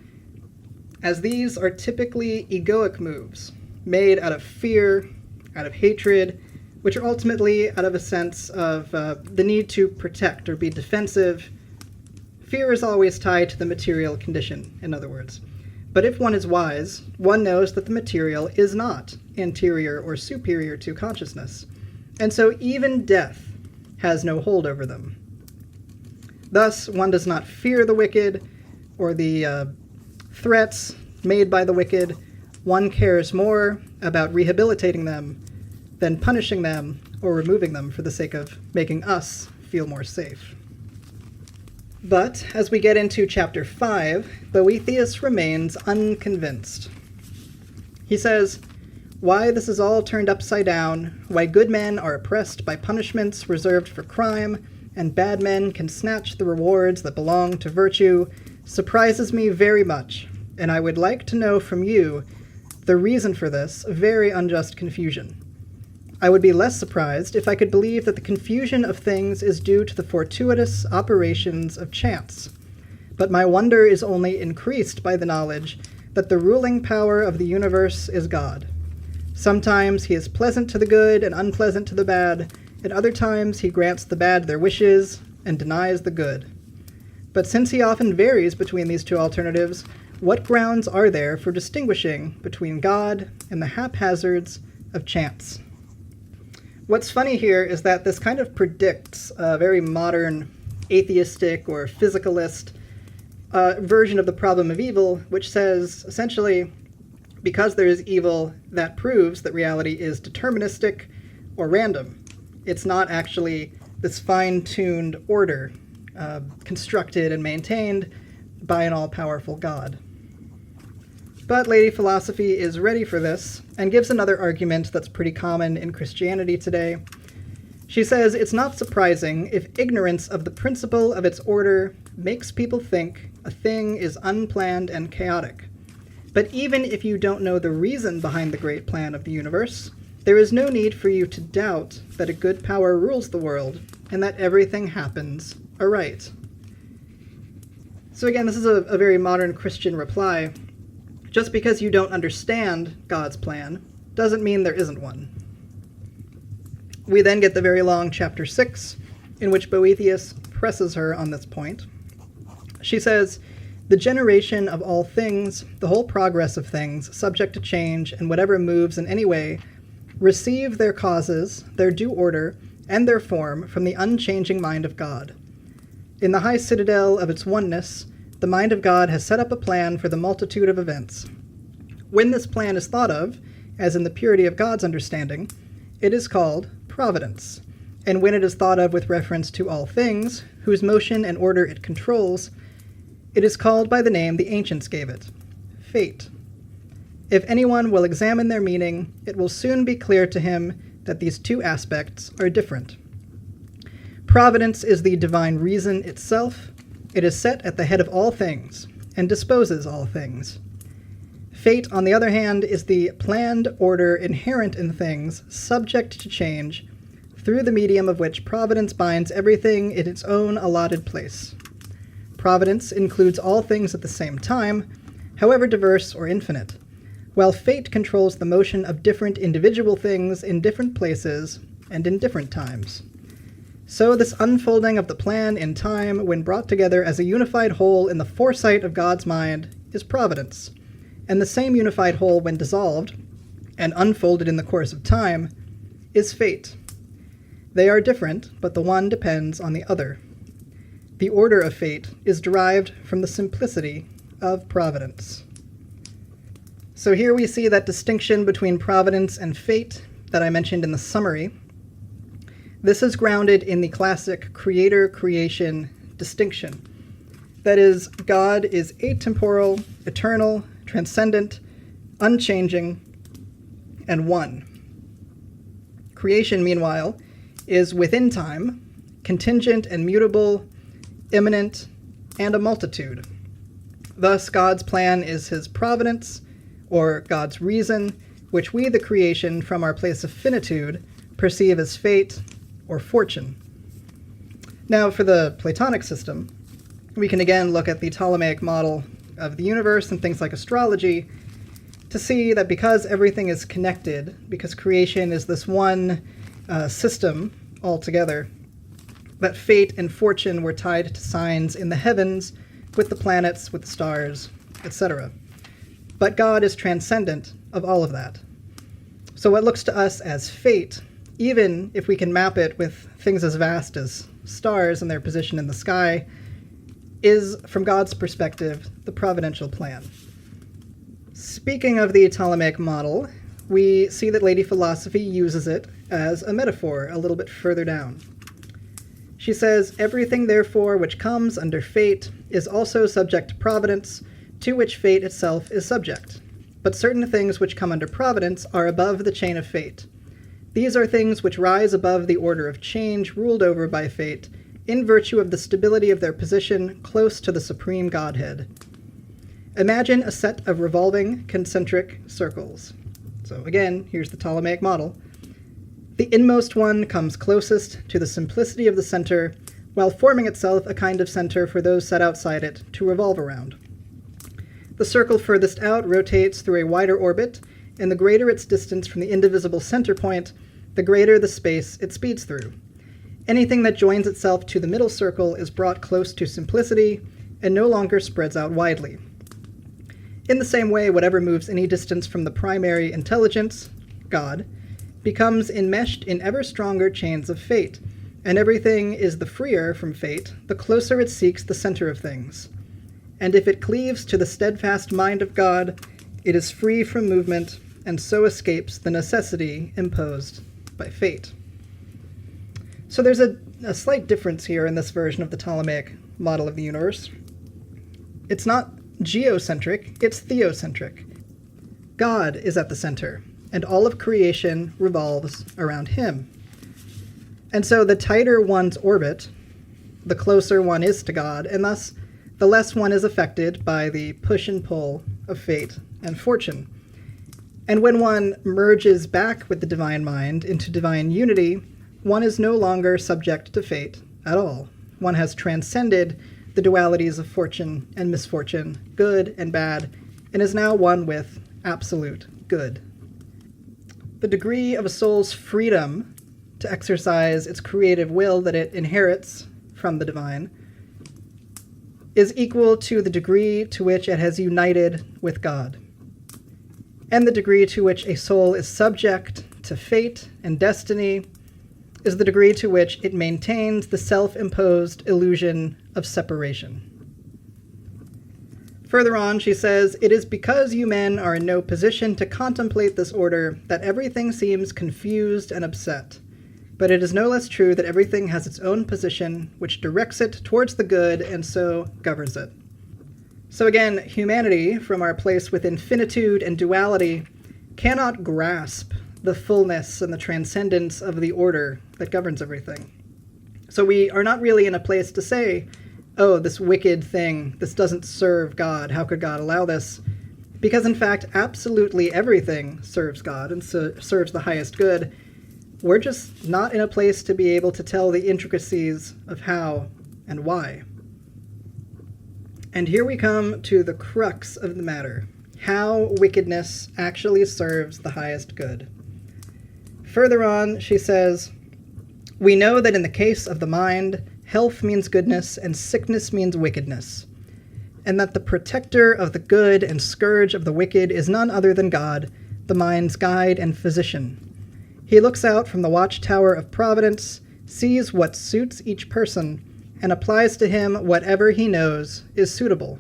as these are typically egoic moves, made out of fear, out of hatred, which are ultimately out of a sense of the need to protect or be defensive. Fear is always tied to the material condition, in other words. But if one is wise, one knows that the material is not anterior or superior to consciousness, and so even death has no hold over them. Thus, one does not fear the wicked or the threats made by the wicked. One cares more about rehabilitating them than punishing them or removing them for the sake of making us feel more safe. But as we get into chapter 5, Boethius remains unconvinced. He says, "Why this is all turned upside down, why good men are oppressed by punishments reserved for crime, and bad men can snatch the rewards that belong to virtue, surprises me very much, and I would like to know from you the reason for this very unjust confusion. I would be less surprised if I could believe that the confusion of things is due to the fortuitous operations of chance. But my wonder is only increased by the knowledge that the ruling power of the universe is God. Sometimes he is pleasant to the good and unpleasant to the bad, at other times he grants the bad their wishes and denies the good. But since he often varies between these two alternatives, what grounds are there for distinguishing between God and the haphazards of chance?" What's funny here is that this kind of predicts a very modern atheistic or physicalist version of the problem of evil, which says, essentially, because there is evil, that proves that reality is deterministic or random. It's not actually this fine-tuned order constructed and maintained by an all-powerful God. But Lady Philosophy is ready for this, and gives another argument that's pretty common in Christianity today. She says, "It's not surprising if ignorance of the principle of its order makes people think a thing is unplanned and chaotic. But even if you don't know the reason behind the great plan of the universe, there is no need for you to doubt that a good power rules the world, and that everything happens aright." So again, this is a very modern Christian reply. Just because you don't understand God's plan doesn't mean there isn't one. We then get the very long chapter 6, in which Boethius presses her on this point. She says, "The generation of all things, the whole progress of things, subject to change, and whatever moves in any way, receive their causes, their due order, and their form from the unchanging mind of God. In the high citadel of its oneness, the mind of God has set up a plan for the multitude of events. When this plan is thought of, as in the purity of God's understanding, it is called providence, and when it is thought of with reference to all things, whose motion and order it controls, it is called by the name the ancients gave it, fate. If anyone will examine their meaning, it will soon be clear to him that these two aspects are different. Providence is the divine reason itself. It is set at the head of all things, and disposes all things. Fate, on the other hand, is the planned order inherent in things, subject to change, through the medium of which providence binds everything in its own allotted place. Providence includes all things at the same time, however diverse or infinite, while fate controls the motion of different individual things in different places and in different times. So this unfolding of the plan in time, when brought together as a unified whole in the foresight of God's mind, is providence, and the same unified whole, when dissolved and unfolded in the course of time, is fate. They are different, but the one depends on the other. The order of fate is derived from the simplicity of providence." So here we see that distinction between providence and fate that I mentioned in the summary. This is grounded in the classic creator-creation distinction. That is, God is atemporal, eternal, transcendent, unchanging, and one. Creation, meanwhile, is within time, contingent and mutable, immanent, and a multitude. Thus, God's plan is his providence, or God's reason, which we, the creation, from our place of finitude, perceive as fate or fortune. Now, for the Platonic system, we can again look at the Ptolemaic model of the universe and things like astrology to see that because everything is connected, because creation is this one system altogether, that fate and fortune were tied to signs in the heavens with the planets, with the stars, etc. But God is transcendent of all of that. So what looks to us as fate, even if we can map it with things as vast as stars and their position in the sky, is, from God's perspective, the providential plan. Speaking of the Ptolemaic model, we see that Lady Philosophy uses it as a metaphor a little bit further down. She says, "Everything, therefore, which comes under fate is also subject to providence, to which fate itself is subject. But certain things which come under providence are above the chain of fate. These are things which rise above the order of change ruled over by fate, in virtue of the stability of their position close to the supreme Godhead. Imagine a set of revolving concentric circles." So again, here's the Ptolemaic model. "The inmost one comes closest to the simplicity of the center, while forming itself a kind of center for those set outside it to revolve around. The circle furthest out rotates through a wider orbit, and the greater its distance from the indivisible center point, the greater the space it speeds through. Anything that joins itself to the middle circle is brought close to simplicity and no longer spreads out widely. In the same way, whatever moves any distance from the primary intelligence, God, becomes enmeshed in ever stronger chains of fate, and everything is the freer from fate the closer it seeks the center of things. And if it cleaves to the steadfast mind of God, it is free from movement, and so escapes the necessity imposed by fate." So there's a slight difference here in this version of the Ptolemaic model of the universe. It's not geocentric, it's theocentric. God is at the center, and all of creation revolves around him. And so the tighter one's orbit, the closer one is to God, and thus the less one is affected by the push and pull of fate and fortune. And when one merges back with the divine mind into divine unity, one is no longer subject to fate at all. One has transcended the dualities of fortune and misfortune, good and bad, and is now one with absolute good. The degree of a soul's freedom to exercise its creative will that it inherits from the divine is equal to the degree to which it has united with God. And the degree to which a soul is subject to fate and destiny is the degree to which it maintains the self-imposed illusion of separation. Further on, she says, "It is because you men are in no position to contemplate this order that everything seems confused and upset. But it is no less true that everything has its own position, which directs it towards the good and so governs it." So again, humanity, from our place within finitude and duality, cannot grasp the fullness and the transcendence of the order that governs everything. So we are not really in a place to say, "Oh, this wicked thing, this doesn't serve God, how could God allow this?" Because in fact, absolutely everything serves God and serves the highest good. We're just not in a place to be able to tell the intricacies of how and why. And here we come to the crux of the matter, how wickedness actually serves the highest good. Further on, she says, "We know that in the case of the mind, health means goodness and sickness means wickedness, and that the protector of the good and scourge of the wicked is none other than God, the mind's guide and physician. He looks out from the watchtower of providence, sees what suits each person, and applies to him whatever he knows is suitable.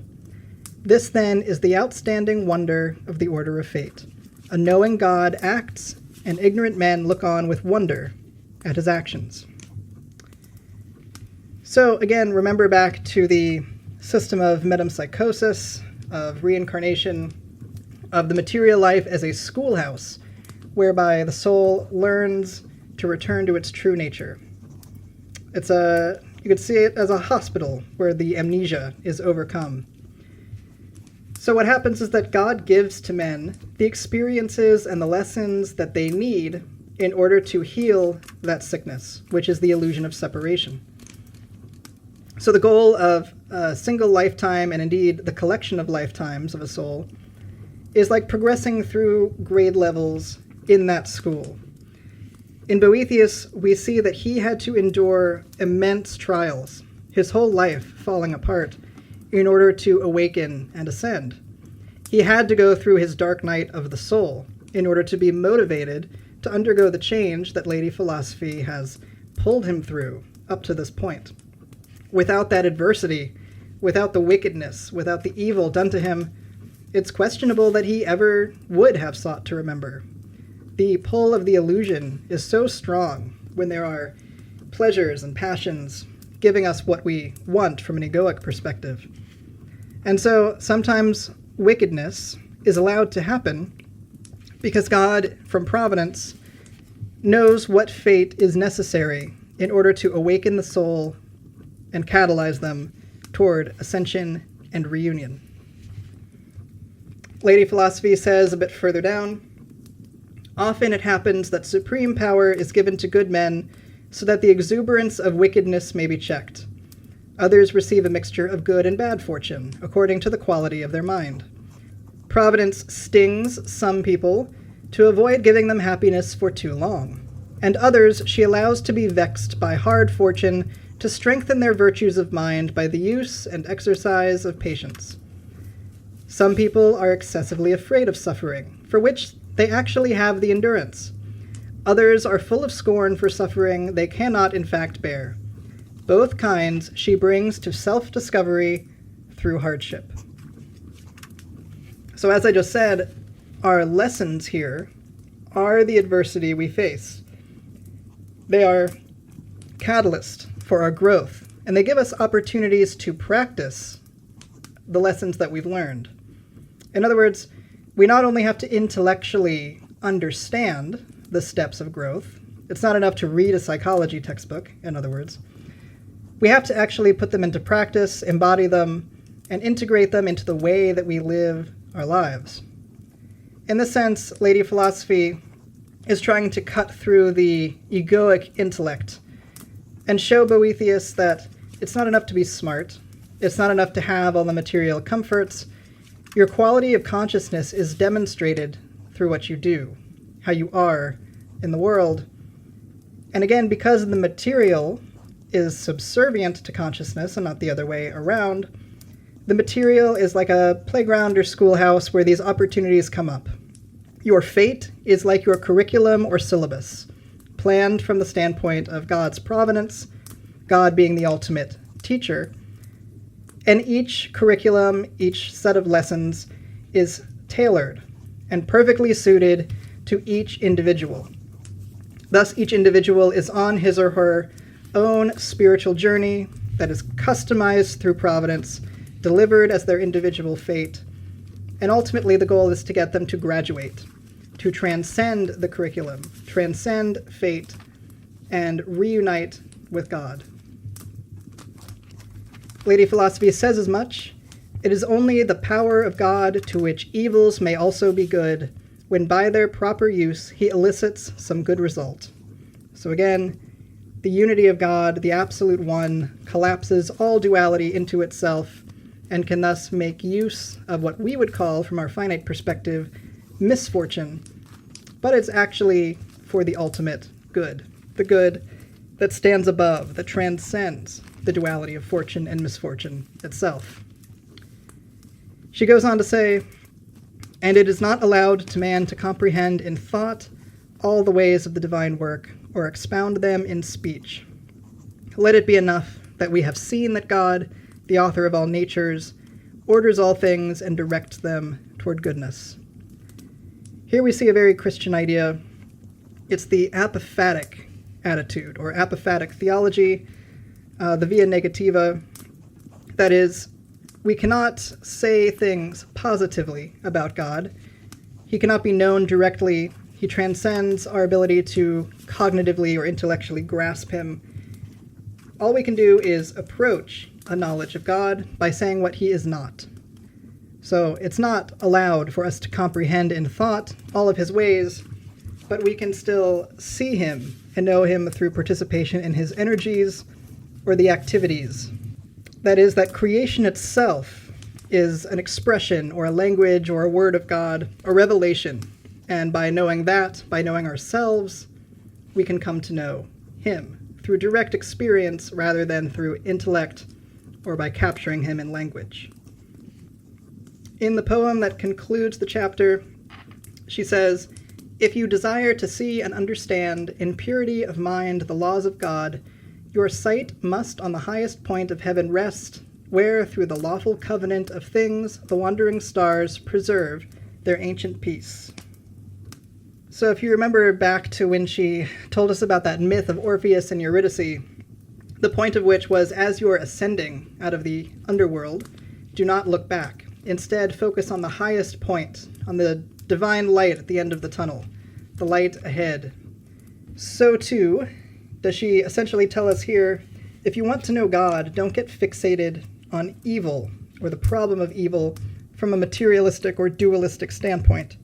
This, then, is the outstanding wonder of the order of fate. A knowing God acts, and ignorant men look on with wonder at his actions." So, again, remember back to the system of metempsychosis, of reincarnation, of the material life as a schoolhouse, whereby the soul learns to return to its true nature. You could see it as a hospital where the amnesia is overcome. So what happens is that God gives to men the experiences and the lessons that they need in order to heal that sickness, which is the illusion of separation. So the goal of a single lifetime, and indeed the collection of lifetimes of a soul, is like progressing through grade levels in that school. In Boethius, we see that he had to endure immense trials, his whole life falling apart, in order to awaken and ascend. He had to go through his dark night of the soul, in order to be motivated to undergo the change that Lady Philosophy has pulled him through up to this point. Without that adversity, without the wickedness, without the evil done to him, it's questionable that he ever would have sought to remember. The pull of the illusion is so strong when there are pleasures and passions giving us what we want from an egoic perspective. And so sometimes wickedness is allowed to happen because God, from providence, knows what fate is necessary in order to awaken the soul and catalyze them toward ascension and reunion. Lady Philosophy says a bit further down, often it happens that supreme power is given to good men so that the exuberance of wickedness may be checked. Others receive a mixture of good and bad fortune, according to the quality of their mind. Providence stings some people to avoid giving them happiness for too long, and others she allows to be vexed by hard fortune to strengthen their virtues of mind by the use and exercise of patience. Some people are excessively afraid of suffering, for which they actually have the endurance. Others are full of scorn for suffering they cannot in fact bear. Both kinds she brings to self-discovery through hardship. So as I just said, our lessons here are the adversity we face. They are catalyst for our growth, and they give us opportunities to practice the lessons that we've learned. In other words, we not only have to intellectually understand the steps of growth, it's not enough to read a psychology textbook, in other words. We have to actually put them into practice, embody them, and integrate them into the way that we live our lives. In this sense, Lady Philosophy is trying to cut through the egoic intellect and show Boethius that it's not enough to be smart, it's not enough to have all the material comforts. Your quality of consciousness is demonstrated through what you do, how you are in the world. And again, because the material is subservient to consciousness and not the other way around, the material is like a playground or schoolhouse where these opportunities come up. Your fate is like your curriculum or syllabus, planned from the standpoint of God's providence, God being the ultimate teacher. And each curriculum, each set of lessons is tailored and perfectly suited to each individual. Thus, each individual is on his or her own spiritual journey that is customized through providence, delivered as their individual fate, and ultimately the goal is to get them to graduate, to transcend the curriculum, transcend fate, and reunite with God. Lady Philosophy says as much. It is only the power of God to which evils may also be good, when by their proper use he elicits some good result. So again, the unity of God, the absolute one, collapses all duality into itself and can thus make use of what we would call, from our finite perspective, misfortune. But it's actually for the ultimate good, the good that stands above, that transcends the duality of fortune and misfortune itself. She goes on to say, and it is not allowed to man to comprehend in thought all the ways of the divine work, or expound them in speech. Let it be enough that we have seen that God, the author of all natures, orders all things and directs them toward goodness. Here we see a very Christian idea. It's the apophatic attitude, or apophatic theology, the via negativa. That is, we cannot say things positively about God. He cannot be known directly. He transcends our ability to cognitively or intellectually grasp him. All we can do is approach a knowledge of God by saying what he is not. So it's not allowed for us to comprehend in thought all of his ways, but we can still see him and know him through participation in his energies or the activities. That is, that creation itself is an expression or a language or a word of God, a revelation. And by knowing that, by knowing ourselves, we can come to know him through direct experience rather than through intellect or by capturing him in language. In the poem that concludes the chapter, she says, If you desire to see and understand in purity of mind the laws of God, your sight must on the highest point of heaven rest, where through the lawful covenant of things the wandering stars preserve their ancient peace. So if you remember back to when she told us about that myth of Orpheus and Eurydice, the point of which was, as you are ascending out of the underworld, do not look back. Instead, focus on the highest point, on the divine light at the end of the tunnel, the light ahead. So too, does she essentially tell us here, if you want to know God, don't get fixated on evil, or the problem of evil, from a materialistic or dualistic standpoint.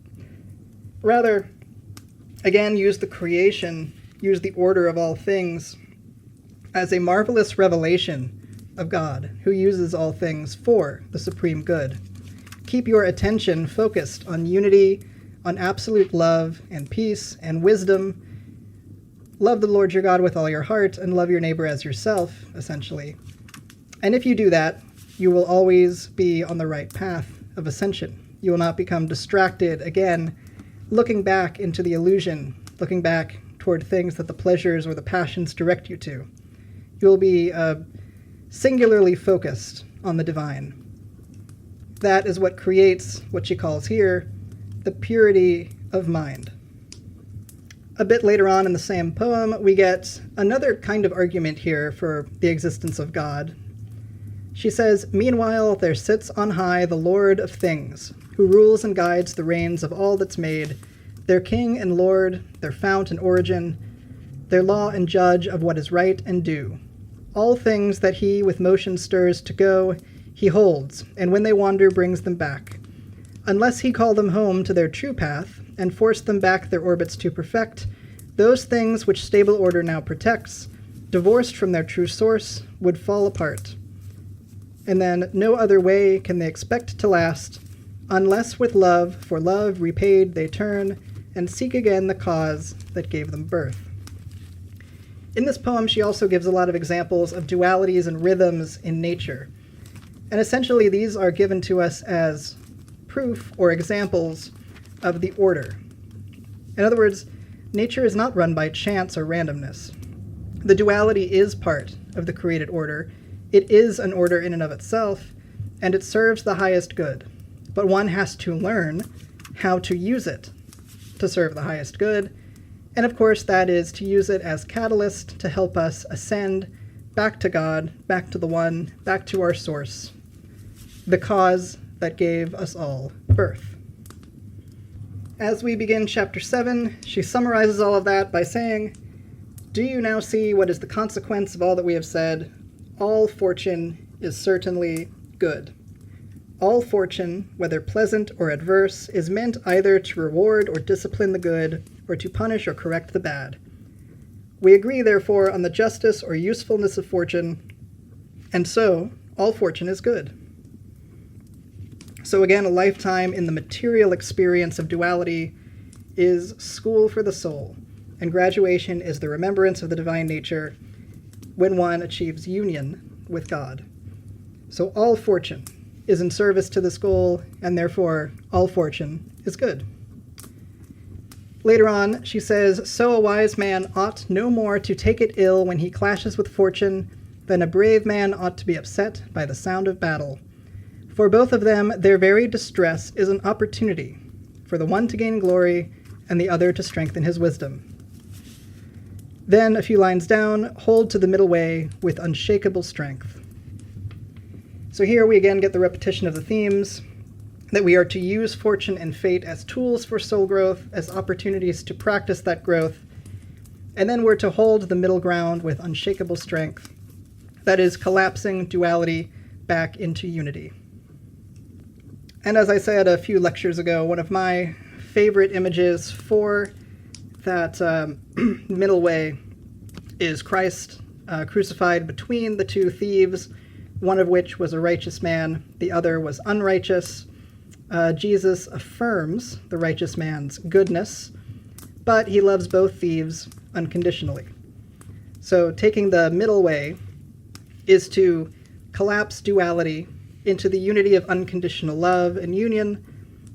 Rather, again, use the creation, use the order of all things as a marvelous revelation of God, who uses all things for the supreme good. Keep your attention focused on unity, on absolute love and peace and wisdom. Love the Lord your God with all your heart and love your neighbor as yourself, essentially. And if you do that, you will always be on the right path of ascension. You will not become distracted, again, looking back into the illusion, looking back toward things that the pleasures or the passions direct you to. You will be singularly focused on the divine. That is what creates what she calls here the purity of mind. A bit later on in the same poem, we get another kind of argument here for the existence of God. She says, "Meanwhile there sits on high the Lord of things, who rules and guides the reins of all that's made, their king and lord, their fount and origin, their law and judge of what is right and due. All things that he with motion stirs to go, he holds, and when they wander brings them back. Unless he call them home to their true path, and force them back their orbits to perfect, those things which stable order now protects, divorced from their true source, would fall apart. And then no other way can they expect to last, unless with love, for love repaid they turn, and seek again the cause that gave them birth." In this poem, she also gives a lot of examples of dualities and rhythms in nature. And essentially, these are given to us as proof or examples of the order. In other words, nature is not run by chance or randomness. The duality is part of the created order. It is an order in and of itself, and it serves the highest good. But one has to learn how to use it to serve the highest good. And of course, that is to use it as catalyst to help us ascend back to God, back to the One, back to our source, the cause that gave us all birth. As we begin chapter 7, she summarizes all of that by saying, "Do you now see what is the consequence of all that we have said? All fortune is certainly good. All fortune, whether pleasant or adverse, is meant either to reward or discipline the good, or to punish or correct the bad. We agree, therefore, on the justice or usefulness of fortune, and so all fortune is good." So again, a lifetime in the material experience of duality is school for the soul, and graduation is the remembrance of the divine nature when one achieves union with God. So all fortune is in service to this goal, and therefore all fortune is good. Later on, she says, "So a wise man ought no more to take it ill when he clashes with fortune than a brave man ought to be upset by the sound of battle. For both of them, their very distress is an opportunity, for the one to gain glory and the other to strengthen his wisdom." Then, a few lines down, "Hold to the middle way with unshakable strength." So here we again get the repetition of the themes, that we are to use fortune and fate as tools for soul growth, as opportunities to practice that growth, and then we're to hold the middle ground with unshakable strength, that is, collapsing duality back into unity. And as I said a few lectures ago, one of my favorite images for that middle way is Christ crucified between the two thieves, one of which was a righteous man, the other was unrighteous. Jesus affirms the righteous man's goodness, but he loves both thieves unconditionally. So taking the middle way is to collapse duality into the unity of unconditional love and union,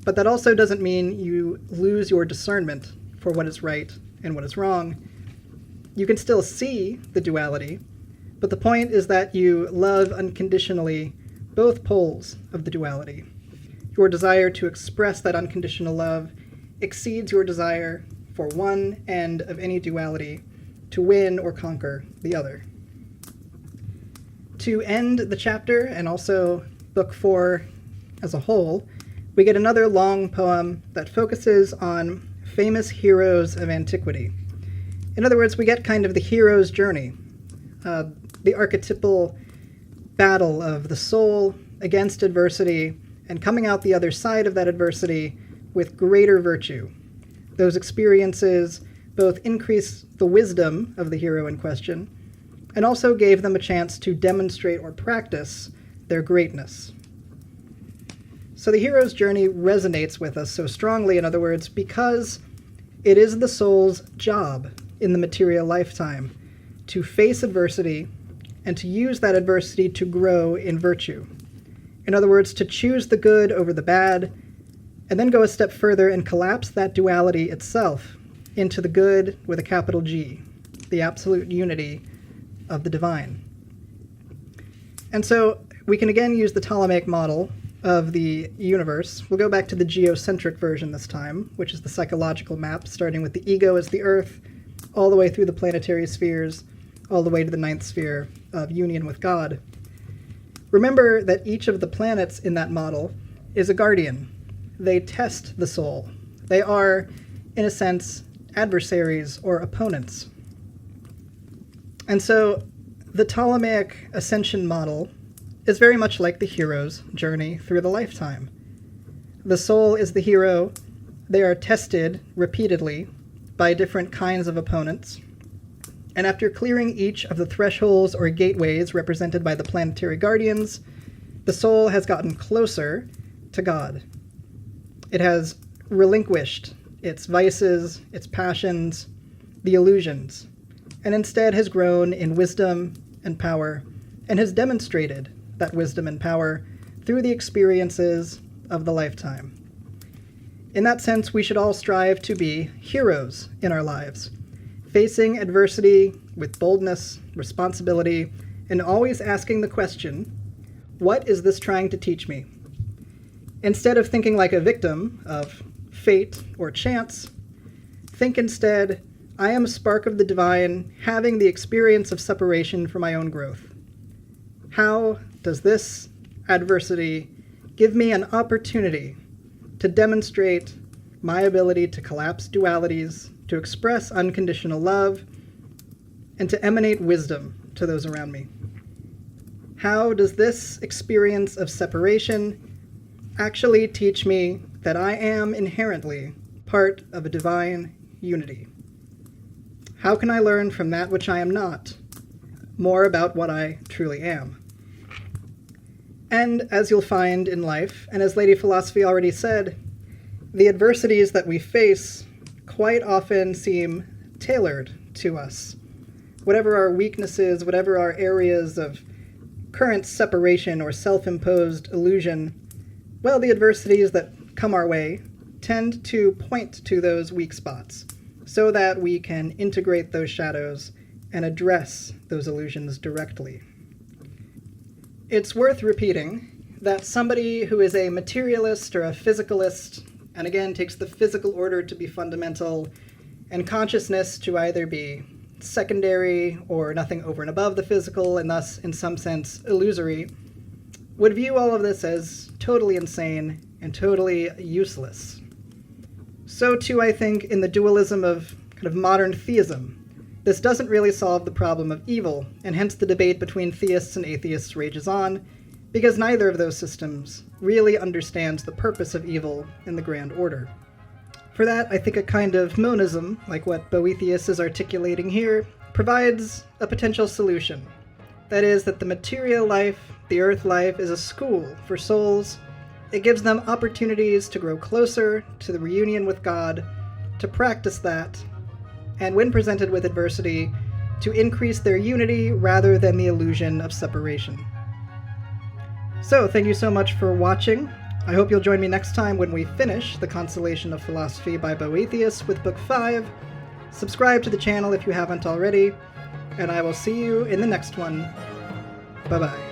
but that also doesn't mean you lose your discernment for what is right and what is wrong. You can still see the duality, but the point is that you love unconditionally both poles of the duality. Your desire to express that unconditional love exceeds your desire for one end of any duality to win or conquer the other. To end the chapter, and also Book 4 as a whole, we get another long poem that focuses on famous heroes of antiquity. In other words, we get kind of the hero's journey, the archetypal battle of the soul against adversity and coming out the other side of that adversity with greater virtue. Those experiences both increased the wisdom of the hero in question and also gave them a chance to demonstrate or practice their greatness. So the hero's journey resonates with us so strongly, in other words, because it is the soul's job in the material lifetime to face adversity and to use that adversity to grow in virtue. In other words, to choose the good over the bad, and then go a step further and collapse that duality itself into the good with a capital G, the absolute unity of the divine. And so we can again use the Ptolemaic model of the universe. We'll go back to the geocentric version this time, which is the psychological map, starting with the ego as the earth, all the way through the planetary spheres, all the way to the ninth sphere of union with God. Remember that each of the planets in that model is a guardian. They test the soul. They are, in a sense, adversaries or opponents. And so the Ptolemaic ascension model is very much like the hero's journey through the lifetime. The soul is the hero. They are tested repeatedly by different kinds of opponents. And after clearing each of the thresholds or gateways represented by the planetary guardians, the soul has gotten closer to God. It has relinquished its vices, its passions, the illusions, and instead has grown in wisdom and power, and has demonstrated that wisdom and power through the experiences of the lifetime. In that sense, we should all strive to be heroes in our lives, facing adversity with boldness, responsibility, and always asking the question, what is this trying to teach me? Instead of thinking like a victim of fate or chance, think instead, I am a spark of the divine, having the experience of separation for my own growth. How does this adversity give me an opportunity to demonstrate my ability to collapse dualities, to express unconditional love, and to emanate wisdom to those around me? How does this experience of separation actually teach me that I am inherently part of a divine unity? How can I learn from that which I am not more about what I truly am? And as you'll find in life, and as Lady Philosophy already said, the adversities that we face quite often seem tailored to us. Whatever our weaknesses, whatever our areas of current separation or self-imposed illusion, well, the adversities that come our way tend to point to those weak spots so that we can integrate those shadows and address those illusions directly. It's worth repeating that somebody who is a materialist or a physicalist, and again takes the physical order to be fundamental and consciousness to either be secondary or nothing over and above the physical, and thus, in some sense, illusory, would view all of this as totally insane and totally useless. So too, I think, in the dualism of kind of modern theism. This doesn't really solve the problem of evil, and hence the debate between theists and atheists rages on, because neither of those systems really understands the purpose of evil in the grand order. For that, I think a kind of monism, like what Boethius is articulating here, provides a potential solution. That is, that the material life, the earth life, is a school for souls. It gives them opportunities to grow closer to the reunion with God, to practice that, and when presented with adversity, to increase their unity rather than the illusion of separation. So, thank you so much for watching. I hope you'll join me next time when we finish The Consolation of Philosophy by Boethius with Book 5. Subscribe to the channel if you haven't already, and I will see you in the next one. Bye-bye.